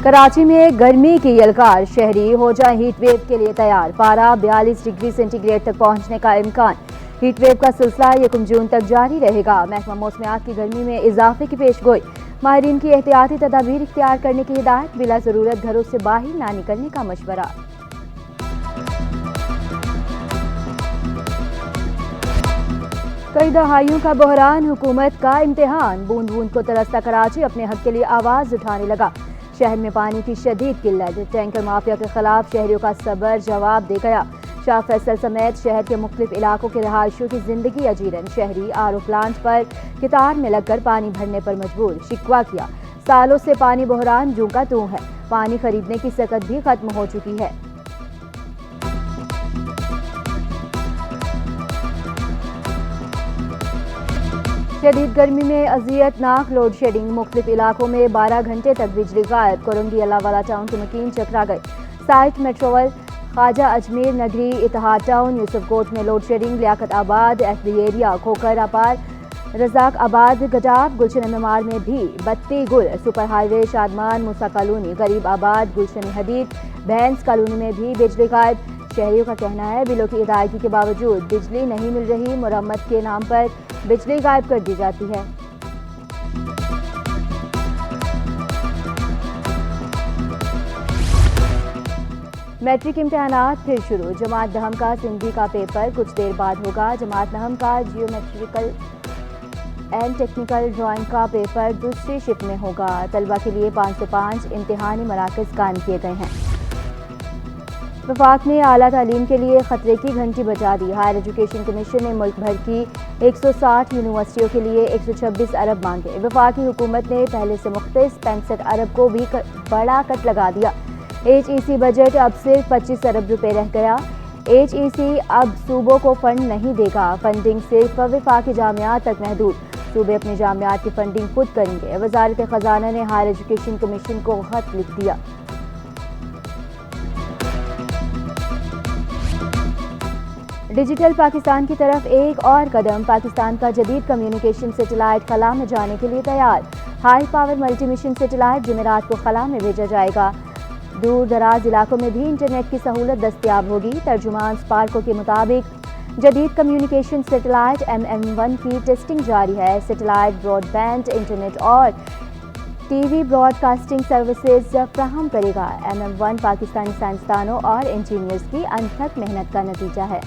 کراچی میں گرمی کی یلغار، شہری ہو جائیں ہیٹ ویو کے لیے تیار، پارہ 42 ڈگری سینٹی گریڈ تک پہنچنے کا امکان۔ ہیٹ ویو کا سلسلہ 1 جون تک جاری رہے گا۔ محکمہ موسمیات کی گرمی میں اضافے کی پیش گوئی، ماہرین کی احتیاطی تدابیر اختیار کرنے کی ہدایت، بلا ضرورت گھروں سے باہر نہ نکلنے کا مشورہ۔ کئی دہائیوں کا بحران، حکومت کا امتحان، بوند بوند کو ترستا کراچی اپنے حق کے لیے آواز اٹھانے لگا۔ شہر میں پانی کی شدید قلت، ٹینکر مافیا کے خلاف شہریوں کا صبر جواب دے گیا۔ شاہ فیصل سمیت شہر کے مختلف علاقوں کے رہائشیوں کی زندگی اجیرن، شہری آر او پلانٹ پر قطار میں لگ کر پانی بھرنے پر مجبور، شکوہ کیا۔ سالوں سے پانی بحران جوں کا توں ہے، پانی خریدنے کی سکت بھی ختم ہو چکی ہے۔ شدید گرمی میں اذیت ناک لوڈ شیڈنگ، مختلف علاقوں میں 12 گھنٹے تک بجلی غائب، کورنگی اللہ والا ٹاؤن کے مکین چکرا گئے۔ سائٹ میٹرول، خواجہ اجمیر نگری، اتحاد ٹاؤن، یوسف کوٹ میں لوڈ شیڈنگ، لیاقت آباد، ایف بی ایریا، کھوکھر اپار، رزاق آباد، گڈاب، گلشن ممار میں بھی بتی گل، سپر ہائی وے، شادمان، موسیٰ کالونی، غریب آباد، گلشن حدید، بینس کالونی میں بھی بجلی غائب۔ شہریوں کا کہنا ہے بلوں کی ادائیگی کے باوجود بجلی نہیں مل رہی، مرمت کے نام پر بجلی غائب کر دی جاتی ہے۔ میٹرک امتحانات پھر شروع، جماعت دہم کا سندھی کا پیپر کچھ دیر بعد ہوگا۔ جماعت نہم کا جیومیٹریکل اینڈ ٹیکنیکل ڈرائنگ کا پیپر دوسری شفٹ میں ہوگا۔ طلبہ کے لیے 505 امتحانی مراکز قائم کیے گئے ہیں۔ وفاق نے اعلیٰ تعلیم کے لیے خطرے کی گھنٹی بجا دی، ہائر ایجوکیشن کمیشن نے ملک بھر کی 160 یونیورسٹیوں کے لیے 126 ارب مانگے۔ وفاقی حکومت نے پہلے سے مختص 65 ارب کو بھی بڑا کٹ لگا دیا۔ ایچ ای سی بجٹ اب صرف 25 ارب روپے رہ گیا۔ ایچ ای سی اب صوبوں کو فنڈ نہیں دے گا، فنڈنگ صرف وفاقی جامعات تک محدود، صوبے اپنی جامعات کی فنڈنگ خود کریں گے۔ وزارت خزانہ نے ہائر ایجوکیشن کمیشن کو خط لکھ دیا۔ ڈیجیٹل پاکستان کی طرف ایک اور قدم، پاکستان کا جدید کمیونیکیشن سیٹلائٹ خلا میں جانے کے لیے تیار۔ High power multi mission satellite جمعرات کو خلا میں بھیجا جائے گا۔ دور دراز علاقوں میں بھی انٹرنیٹ کی سہولت دستیاب ہوگی۔ ترجمان اسپارکو کے مطابق جدید کمیونیکیشن سیٹلائٹ MM1 کی ٹیسٹنگ جاری ہے۔ سیٹلائٹ براڈ بینڈ انٹرنیٹ اور T V broadcasting services فراہم کرے گا۔ MM1 پاکستانی سائنسدانوں اور انجینئرز کی انتھک محنت کا نتیجہ ہے۔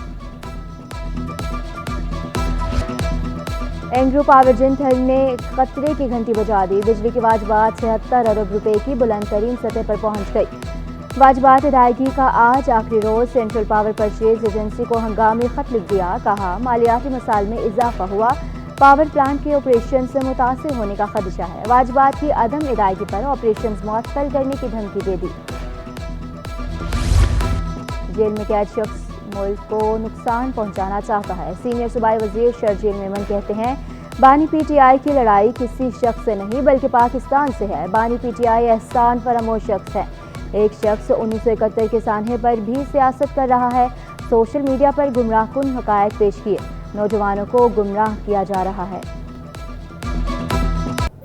اینگرو پاور جن تھرڈ نے خطرے کی گھنٹی بجا دی، بجلی کے واجبات 76 ارب روپے کی بلند ترین سطح پر پہنچ گئی۔ واجبات ادائیگی کا آج آخری روز، سینٹرل پاور پرچیز ایجنسی کو ہنگامی خط لکھ دیا، کہا مالیاتی مسائل میں اضافہ ہوا، پاور پلانٹ کے آپریشن سے متاثر ہونے کا خدشہ ہے۔ واجبات کی عدم ادائیگی پر آپریشنز معطل کرنے کی دھمکی دے دی۔ جیل میں قید شخص ملک کو نقصان پہنچانا چاہتا ہے، سینئر صوبائی وزیر شرجیل میمن کہتے ہیں بانی پی ٹی آئی کی لڑائی کسی شخص سے نہیں بلکہ پاکستان سے ہے۔ بانی پی ٹی آئی احسان فراموش شخص ہے، ایک شخص 1971 کے سانحے پر بھی سیاست کر رہا ہے، سوشل میڈیا پر گمراہ کن حقائق پیش کیے نوجوانوں کو گمراہ کیا جا رہا ہے۔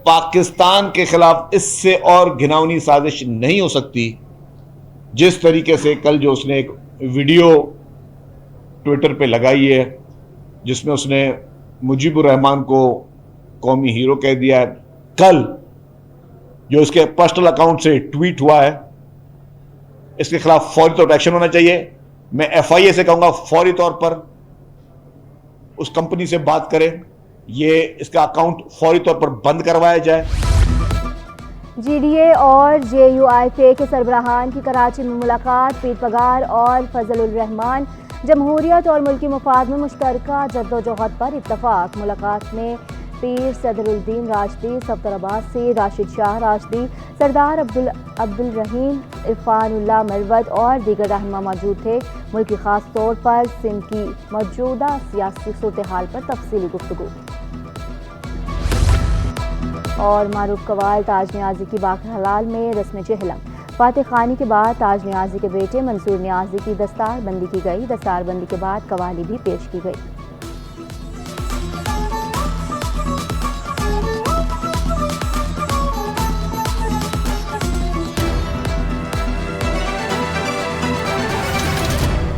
پاکستان کے خلاف اس سے اور گھناؤنی سازش نہیں ہو سکتی جس طریقے سے کل جو اس نے ایک ویڈیو ٹویٹر پہ لگائی ہے جس میں اس نے مجیب الرحمان کو قومی ہیرو کہہ دیا ہے۔ کل جو اس کے پرسنل اکاؤنٹ سے ٹویٹ ہوا ہے، اس کے خلاف فوری طور پر ایکشن ہونا چاہیے۔ میں ایف آئی اے سے کہوں گا فوری طور پر اس کمپنی سے بات کرے، اس کا اکاؤنٹ فوری طور پر بند کروایا جائے۔ جی ڈی اے اور جے یو آئی کے سربراہان کی کراچی میں ملاقات، پیر پگار اور فضل الرحمان، جمہوریت اور ملکی مفاد میں مشترکہ جدوجہد پر اتفاق۔ ملاقات میں پیر صدر الدین راشدی، صفدر عباسی، راشد شاہ راشدی، سردار عبدالرحیم، عرفان اللہ مروت اور دیگر رہنما موجود تھے۔ ملک کی خاص طور پر سندھ کی موجودہ سیاسی صورتحال پر تفصیلی گفتگو۔ اور معروف قوال تاج نیازی کی باقر حلال میں رسم چہلم، فاتح خانی کے بعد تاج نیازی کے بیٹے منصور نیازی کی دستار بندی کی گئی، دستار بندی کے بعد قوالی بھی پیش کی گئی۔